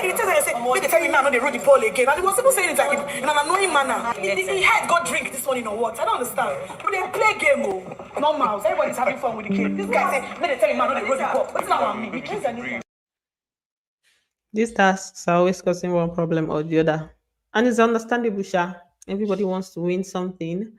he tells her, say, make they tell me, man, no, they roll the ball again. And he was even saying it like in an annoying manner. He had got drink this morning or what? I don't understand. But they play game, oh. Normal. Everybody's having fun with the game. This guy say, make they tell me, man, no, they roll the ball. What's that one? He keeps anything. These tasks are always causing one problem or the other. And it's understandable, Sha. Everybody wants to win something.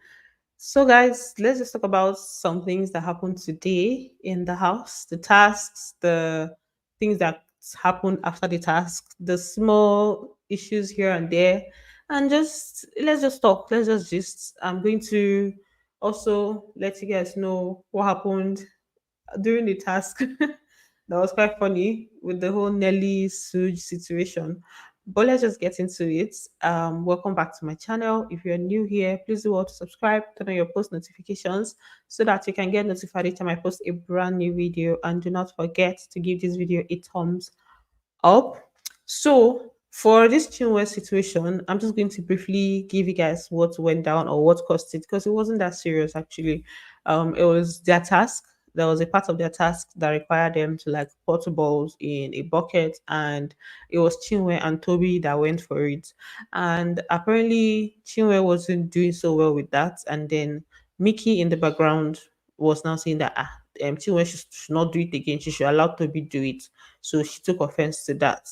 So, guys, let's just talk about some things that happened today in the house, the tasks, the things that happened after the task, the small issues here and there. And just let's just talk. I'm going to also let you guys know what happened during the task. That was quite funny with the whole Nelly Suge situation. But let's just get into it. Welcome back to my channel. If you're new here, please do want to subscribe, turn on your post notifications so that you can get notified each time I post a brand new video. And do not forget to give this video a thumbs up. So for this Chinwe situation, I'm just going to briefly give you guys what went down or what caused it because it wasn't that serious actually. It was their task. There was a part of their task that required them to like put balls in a bucket, and it was Chinwe and Toby that went for it. And apparently, Chinwe wasn't doing so well with that. And then Mickey in the background was now saying that Chinwe should not do it again. She should allow Toby do it. So she took offense to that.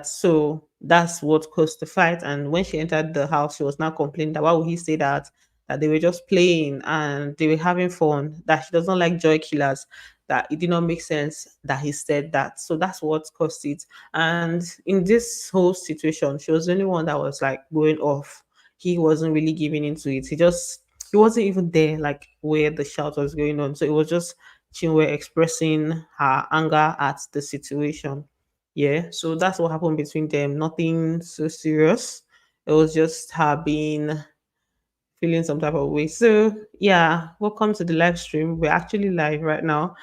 So that's what caused the fight. And when she entered the house, she was now complaining that why would he say that? That they were just playing and they were having fun, that she doesn't like joy killers, that it did not make sense that he said that. So that's what caused it. And in this whole situation, she was the only one that was like going off. He wasn't really giving into it. He wasn't even there like where the shout was going on. So it was just Chinwe expressing her anger at the situation. Yeah, so that's what happened between them. Nothing so serious. It was just her being feeling some type of way. So yeah, welcome to the live stream. We're actually live right now.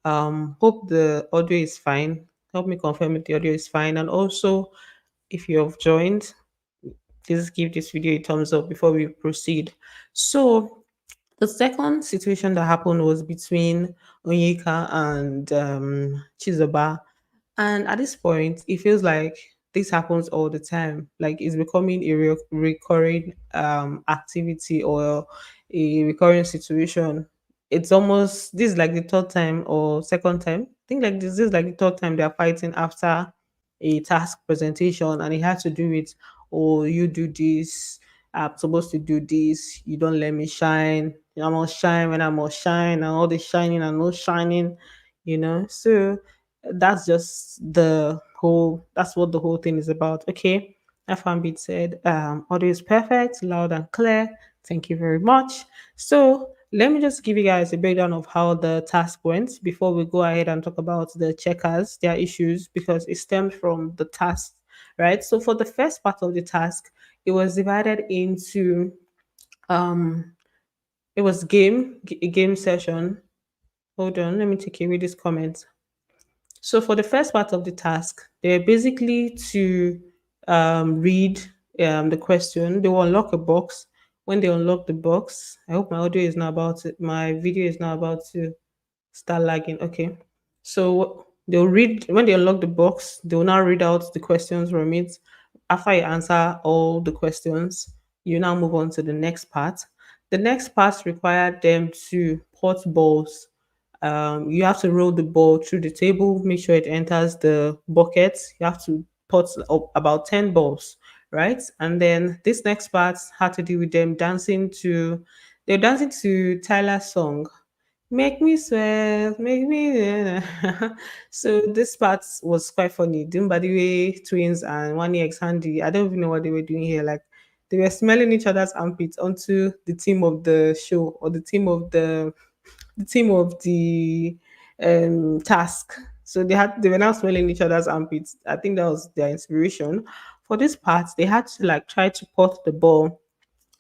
Hope the audio is fine. Help me confirm if the audio is fine. And also, if you have joined, please give this video a thumbs up before we proceed. So the second situation that happened was between Onyeka and Chizoba. And at this point, it feels like this happens all the time. Like it's becoming a recurring activity or a recurring situation. It's almost this is like the third time or second time. I think like this is like the third time they are fighting after a task presentation, and it had to do with, oh, you do this, I'm supposed to do this, you don't let me shine, I must shine when I must shine, and all the shining and no shining, So that's what the whole thing is about. Okay. FMB said, audio is perfect, loud and clear. Thank you very much. So let me just give you guys a breakdown of how the task went before we go ahead and talk about the checkers, their issues, because it stemmed from the task, right? So for the first part of the task, it was divided into um it was a game session. Hold on, let me take away this comment. So for the first part of the task, they're basically to read the question. They will unlock a box. When they unlock the box, I hope my audio is not about to, my video is not about to start lagging. Okay. So they'll read when they unlock the box, they will now read out the questions from it. After you answer all the questions, you now move on to the next part. The next part required them to pot balls. You have to roll the ball through the table, make sure it enters the bucket. You have to put up about 10 balls, right? And then this next part had to do with them they're dancing to Tyler's song. Make me sweat, make me. So this part was quite funny. Doing by the way, twins and one ex handy. I don't even know what they were doing here. Like they were smelling each other's armpits onto the theme of the show or the task. So they were now smelling each other's armpits. I think that was their inspiration. For this part, they had to like try to pot the ball.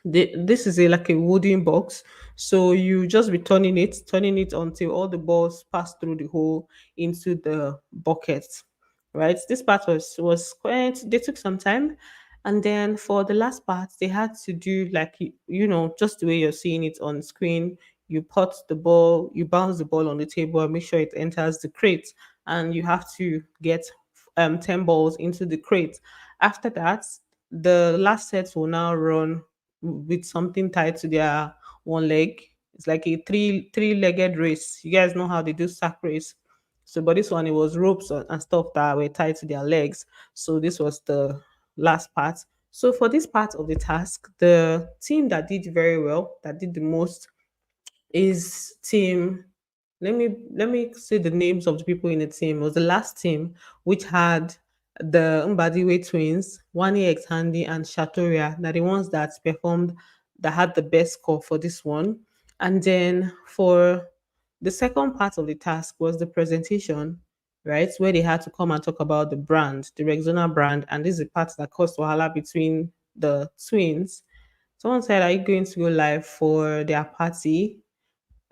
This is like a wooden box, so you just be turning it until all the balls pass through the hole into the bucket, right? This part was quite, they took some time. And then for the last part, they had to do like just the way you're seeing it on screen. You pot the ball, you bounce the ball on the table and make sure it enters the crate, and you have to get 10 balls into the crate. After that, the last set will now run with something tied to their one leg. It's like a three-legged race. You guys know how they do sack race. So, but this one, it was ropes and stuff that were tied to their legs. So this was the last part. So for this part of the task, the team that did very well, that did the most, is team. Let me say the names of the people in the team. It was the last team which had the Mbadiwe twins, Wani X Handy and Shatoria. They're the ones that performed, that had the best score for this one. And then for the second part of the task was the presentation, right? Where they had to come and talk about the brand, the Rexona brand. And this is the part that caused wahala between the twins. Someone said, "Are you going to go live for their party?"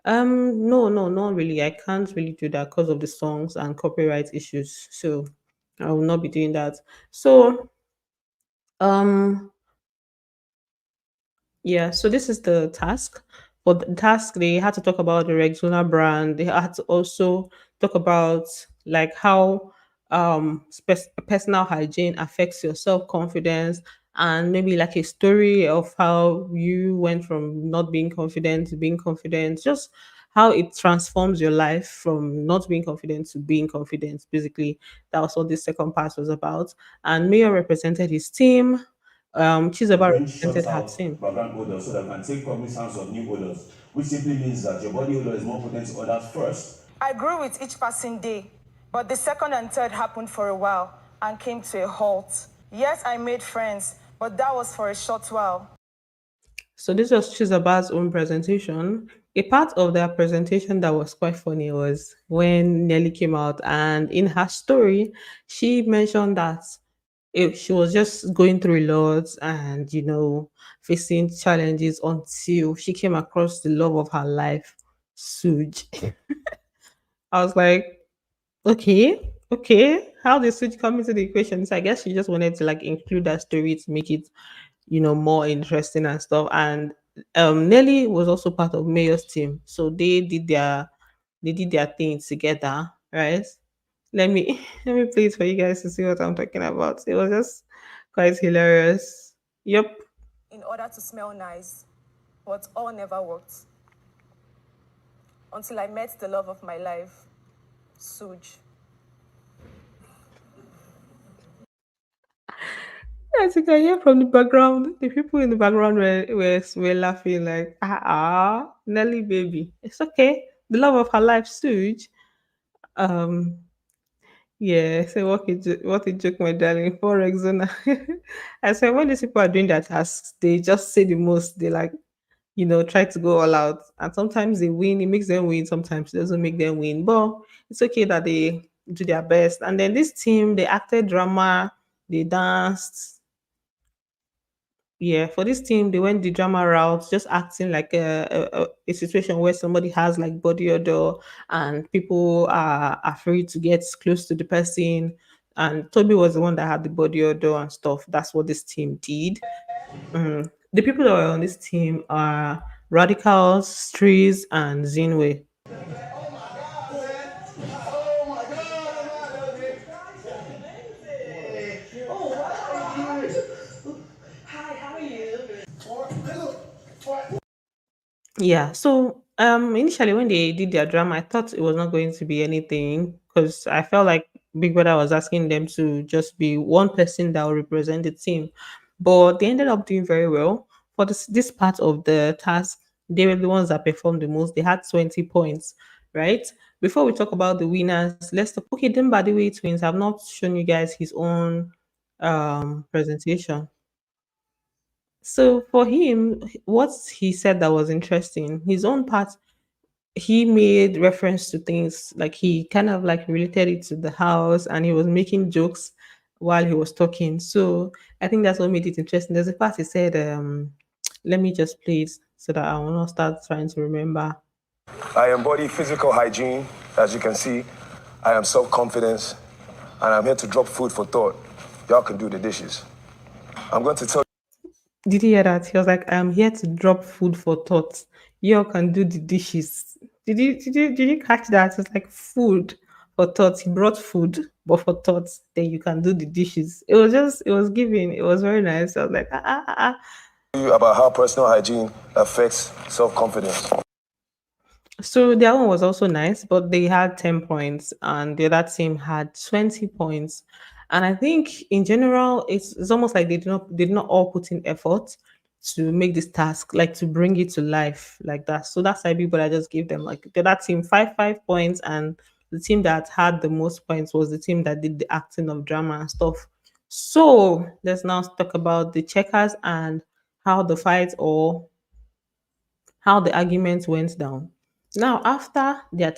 No, no, not really. I can't really do that because of the songs and copyright issues. So I will not be doing that. So um yeah, so this is the task. For the task, they had to talk about the Rexona brand. They had to also talk about like how personal hygiene affects your self confidence, and maybe like a story of how you went from not being confident to being confident. Just how it transforms your life from not being confident to being confident. Basically, that was what this second part was about. And Mayor represented his team. Chizoba Range shuts represented her out team. background odors so that we can take cognizance of new odors, which simply means that your body odor is more potent to others first. I grew with each passing day, but the second and third happened for a while and came to a halt. Yes, I made friends, but that was for a short while. So this was Chizoba's own presentation. A part of their presentation that was quite funny was when Nelly came out, and in her story, she mentioned that she was just going through a lot and facing challenges until she came across the love of her life, Suj. I was like, okay, okay. How did Suj come into the equation? So I guess she just wanted to like include that story to make it more interesting and stuff. And Nelly was also part of Mayor's team, so they did their thing together, right? Let me let me play it for you guys to see what I'm talking about. It was just quite hilarious. Yep. In order to smell nice, but all never worked. Until I met the love of my life, Suj. As you can hear from the background, the people in the background were laughing like, Nelly baby. It's okay. The love of her life, Suj. Um, Yeah, so what a joke, my darling. For Rexona. I said when these people are doing their tasks, they just say the most. They like, try to go all out. And sometimes they win, it makes them win, sometimes it doesn't make them win. But it's okay that they do their best. And then this team, they acted drama, they danced, yeah, for this team, they went the drama route, just acting like a situation where somebody has like body odor and people are afraid to get close to the person. And Toby was the one that had the body odor and stuff. That's what this team did. The people that were on this team are Radicals, Streez, and Zinwe. Yeah. So initially when they did their drama, I thought it was not going to be anything because I felt like Big Brother was asking them to just be one person that will represent the team. But they ended up doing very well. For this part of the task, they were the ones that performed the most. They had 20 points, right? Before we talk about the winners, let's talk. Okay, then by the way, twins, I've not shown you guys his own presentation. So for him, what he said that was interesting, his own part, he made reference to things like he kind of like related it to the house and he was making jokes while he was talking. So I think that's what made it interesting. There's a part he said, let me just play it so that I will not start trying to remember. I embody physical hygiene, as you can see. I am self-confidence, and I'm here to drop food for thought. Y'all can do the dishes. I'm going to tell Did you hear that? He was like, I'm here to drop food for thought. You all can do the dishes. Did you catch that? It's like food for thoughts. He brought food, but for thoughts, then you can do the dishes. It was just, it was giving. It was very nice. I was like, About how personal hygiene affects self-confidence. So their one was also nice, but they had 10 points and the other team had 20 points. And I think in general, it's almost like they did not all put in effort to make this task, like to bring it to life like that. So that's why people I just gave them like the other team five points, and the team that had the most points was the team that did the acting of drama and stuff. So let's now talk about the checkers and how the fight or how the argument went down. Now, after the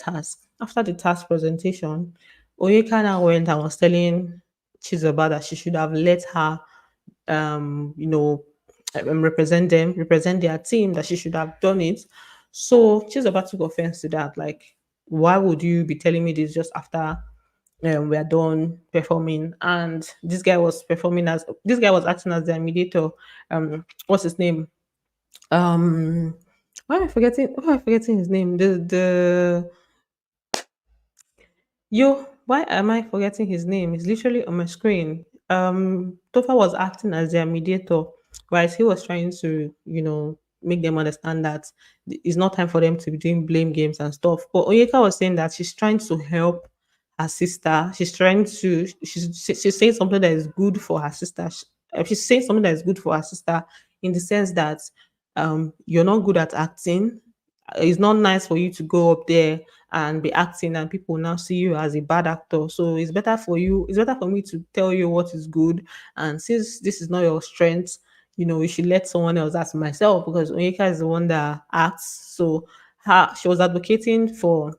task presentation, Oyeka now went and was telling Chizoba that she should have let her, you know, represent their team, that she should have done it. So Chizoba took offense to that. Like, why would you be telling me this just after we are done performing? And this guy was acting as their mediator. What's his name? Um, why am I forgetting his name? Why am I forgetting his name? He's literally on my screen. Tofa was acting as their mediator, right? He was trying to, make them understand that it's not time for them to be doing blame games and stuff. But Onyeka was saying that she's trying to help her sister. She's saying something that is good for her sister. She's saying something that is good for her sister in the sense that you're not good at acting. It's not nice for you to go up there and be acting and people now see you as a bad actor. So it's better for me to tell you what is good. And since this is not your strength, you should let someone else ask myself, because Onyeka is the one that acts. So she was advocating for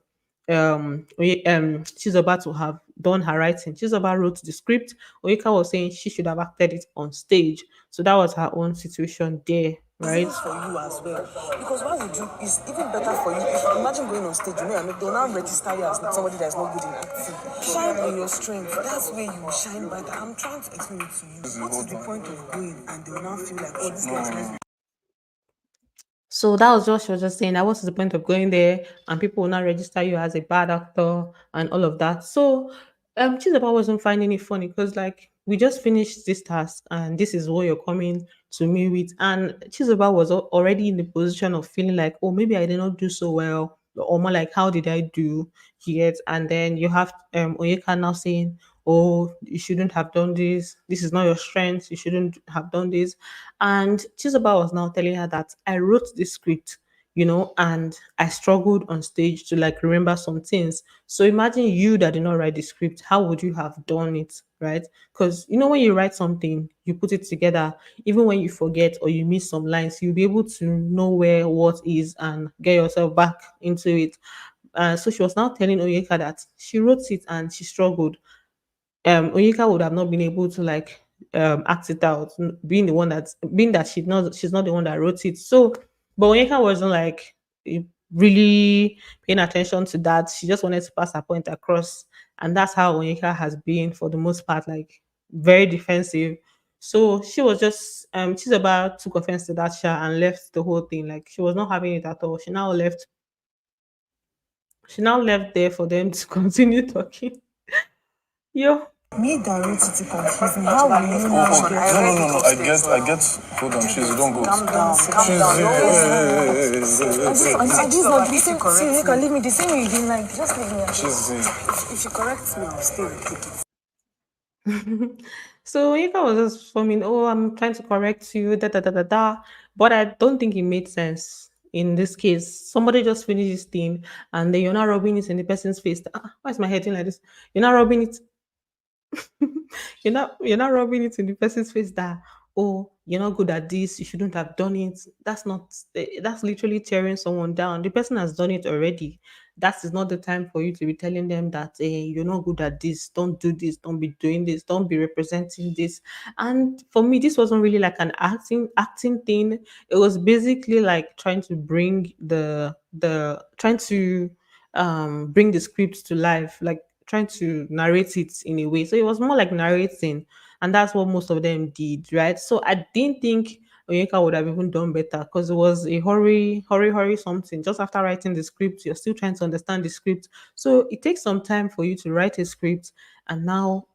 Chizoba to have done her writing. Chizoba wrote the script. Oyeka was saying she should have acted it on stage. So that was her own situation there, right? For you as well, because why would you? It's even better for you if imagine going on stage. And they'll now register you as somebody that's not good in acting. Shine on your strength. That's where you shine better. I'm trying to explain it to you. What is the point of going and they'll now feel like, oh, this guy is So that was what she was just saying. That was the point of going there, and people will not register you as a bad actor and all of that. So Chizoba wasn't finding it funny because like we just finished this task and this is what you're coming to me with. And Chizoba was already in the position of feeling like, oh, maybe I did not do so well, or more like, how did I do yet? And then you have Onyeka now saying, oh, you shouldn't have done this. This is not your strength. You shouldn't have done this. And Chizoba was now telling her that I wrote this script, and I struggled on stage to like remember some things. So imagine you that did not write the script, how would you have done it, right? Because when you write something, you put it together, even when you forget or you miss some lines, you'll be able to know where what is and get yourself back into it. So she was now telling Oyeka that she wrote it and she struggled. Onyeka would have not been able to like act it out, being that she's not the one that wrote it. So, but Onyeka wasn't like really paying attention to that. She just wanted to pass her point across, and that's how Onyeka has been for the most part, like very defensive. So she was just she's about took offense to that shot and left the whole thing. Like she was not having it at all. She now left there for them to continue talking. Yo, me that wrote it confused me. How will you know? No. I get. Hold on, she's don't go. Calm down. And this not the same. See, you can leave me the same way you didn't like. Just leave me. She's If you correct me, I'll stay and take it. So Onyeka was just forming, oh, I'm trying to correct you, da da da da da. But I don't think it made sense in this case. Somebody just finished this thing and then you're not rubbing it in the person's face. Why is my head doing like this? You're not rubbing it you're not rubbing it in the person's face that, oh, you're not good at this, you shouldn't have done it. That's not that's literally tearing someone down. The person has done it already. That is not the time for you to be telling them that, you're not good at this, don't do this, don't be doing this, don't be representing this. And for me, this wasn't really like an acting thing. It was basically like trying to bring the trying to bring the script to life, like trying to narrate it in a way. So it was more like narrating, and that's what most of them did, right? So I didn't think Onyeka would have even done better because it was a hurry something. Just after writing the script, you're still trying to understand the script. So it takes some time for you to write a script and now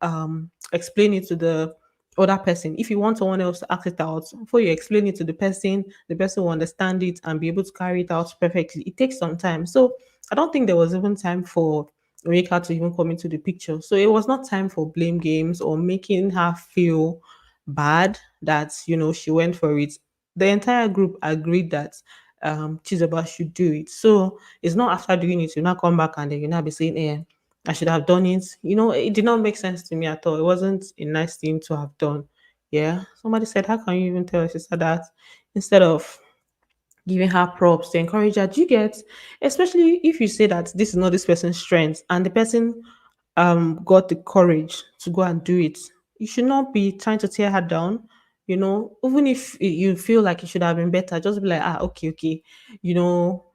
explain it to the other person. If you want someone else to act it out, before you explain it to the person will understand it and be able to carry it out perfectly. It takes some time. So I don't think there was even time for Rika to even come into the picture. So it was not time for blame games or making her feel bad that she went for it. The entire group agreed that Chizoba should do it. So it's not after doing it, you now come back and then you now be saying, I should have done it. It did not make sense to me at all. It wasn't a nice thing to have done. Yeah. Somebody said, how can you even tell your sister that instead of giving her props to encourage her? Do you get, especially if you say that this is not this person's strength and the person got the courage to go and do it, you should not be trying to tear her down. Even if you feel like it should have been better, just be like, okay, you know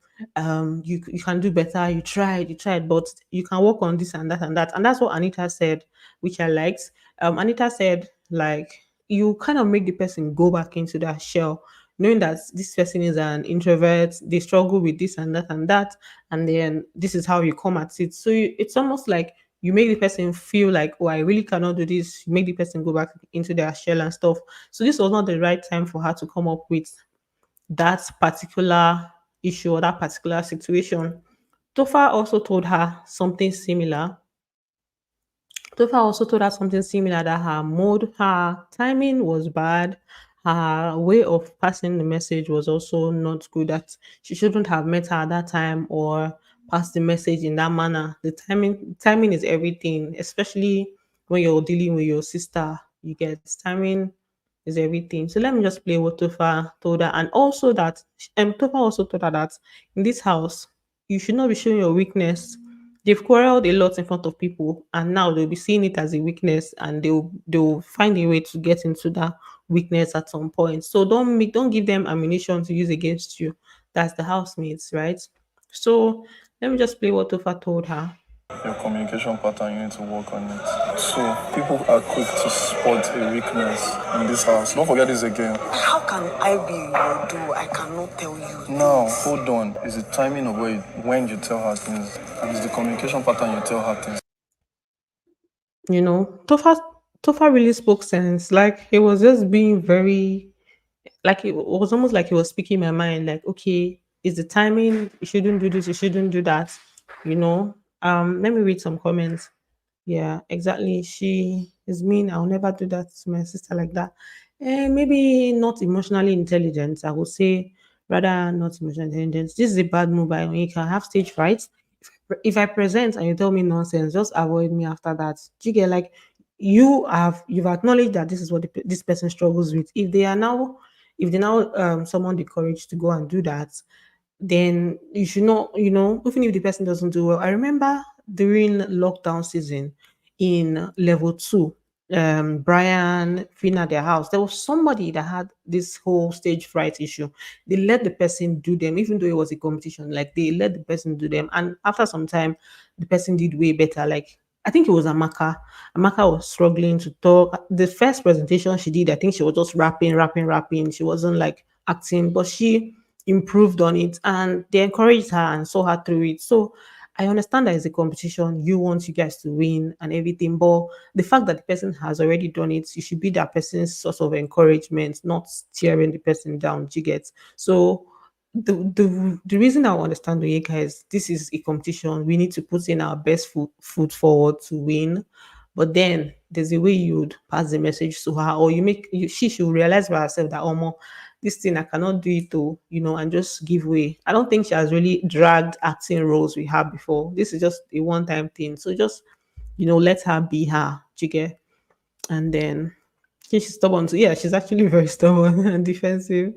you can do better. You tried, but you can work on this and that and that. And that's what Anita said, which I liked. Anita said, like, you kind of make the person go back into that shell, knowing that this person is an introvert, they struggle with this and that, and then this is how you come at it. So it's almost like you make the person feel like, oh, I really cannot do this. You make the person go back into their shell and stuff. So this was not the right time for her to come up with that particular issue or that particular situation. Tofa also told her something similar. Tofa also told her something similar, that her timing was bad. Her way of passing the message was also not good, that she shouldn't have met her at that time or passed the message in that manner. The timing is everything, especially when you're dealing with your sister. You get timing is everything. So let me just play what Tofa told her. And also that Tofa also told her that in this house, you should not be showing your weakness. They've quarreled a lot in front of people, and now they'll be seeing it as a weakness, and they'll find a way to get into that weakness at some point. So don't give them ammunition to use against you. That's the housemates, right? So let me just play what Tofa told her. Your communication pattern, you need to work on it. So people are quick to spot a weakness in this house. Don't forget this again. How can I be your do? I cannot tell you. Now, hold on. It's the timing of when you tell her things, and it's the communication pattern you tell her things. Tofa really spoke sense. Like, he was just being very, like, it was almost like he was speaking my mind. Like, okay, is the timing? You shouldn't do this. You shouldn't do that. You know. Let me read some comments. Yeah, exactly. She is mean. I'll never do that to my sister like that. Maybe not emotionally intelligent. I would say rather not emotionally intelligent. This is a bad move by Onyeka. I have stage fright. If I present and you tell me nonsense, just avoid me after that. Do you get, like, you've acknowledged that this is what this person struggles with. If they now someone the courage to go and do that, then you should not, even if the person doesn't do well. I remember during lockdown season in level two, Brian, Fina, their house, there was somebody that had this whole stage fright issue. They let the person do them, even though it was a competition, like they let the person do them. And after some time, the person did way better. Like, I think it was Amaka. Amaka was struggling to talk. The first presentation she did, I think she was just rapping. She wasn't like acting, but she improved on it and they encouraged her and saw her through it. So I understand that it's a competition. You want you guys to win and everything, but the fact that the person has already done it, you should be that person's source of encouragement, not tearing the person down. Do you get? So the reason I understand Onyeka is this is a competition. We need to put in our best foot forward to win. But then there's a way you'd pass the message to her, or she should realize by herself that, oh, this thing I cannot do it to, and just give way. I don't think she has really dragged acting roles with her before. This is just a one-time thing. So just, let her be her. Do you get? And then she's stubborn too. Yeah, she's actually very stubborn and defensive.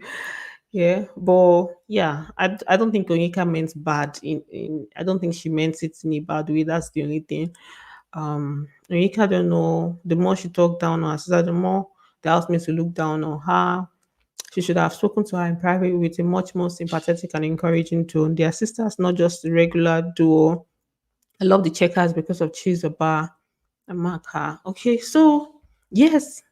Yeah, but yeah, I don't think Onyeka meant bad in I don't think she meant it in a bad way. That's the only thing. Onyeka, don't know, the more she talked down on her sister, the more the housemates will look down on her. She should have spoken to her in private with a much more sympathetic and encouraging tone. Their sisters, not just the regular duo. I love the checkers because of Chizoba and Maka. Okay, so yes,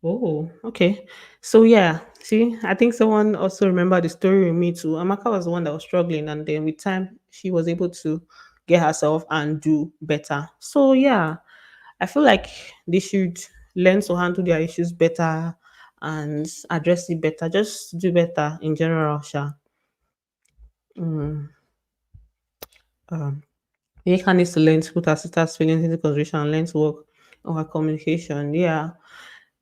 Oh, okay. So yeah, see, I think someone also remembered the story with me too. Amaka was the one that was struggling, and then with time, she was able to get herself and do better. So yeah, I feel like they should learn to handle their issues better and address it better. Just do better in general, Sha. Mm. Um, Onyeka needs to learn to put her sister's feelings into consideration and learn to work on her communication. Yeah.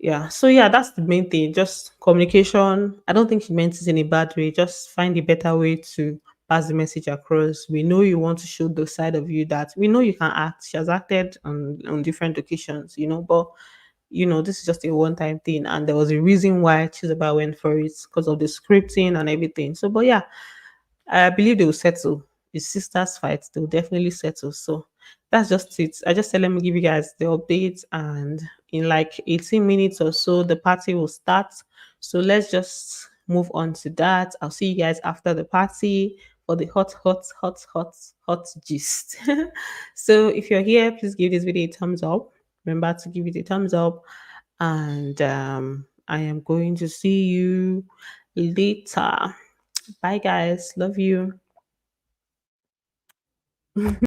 Yeah. So yeah, that's the main thing. Just communication. I don't think she meant it in a bad way. Just find a better way to pass the message across. We know you want to show the side of you that we know you can act. She has acted on different occasions, but this is just a one-time thing, and there was a reason why Chizoba went for it because of the scripting and everything. So, but yeah, I believe they will settle. It's sisters fight. They'll definitely settle. So that's just it. I just said let me give you guys the update, and in like 18 minutes or so, the party will start. So let's just move on to that. I'll see you guys after the party for the hot gist. So if you're here, please give this video a thumbs up. Remember to give it a thumbs up, and I am going to see you later. Bye, guys. Love you.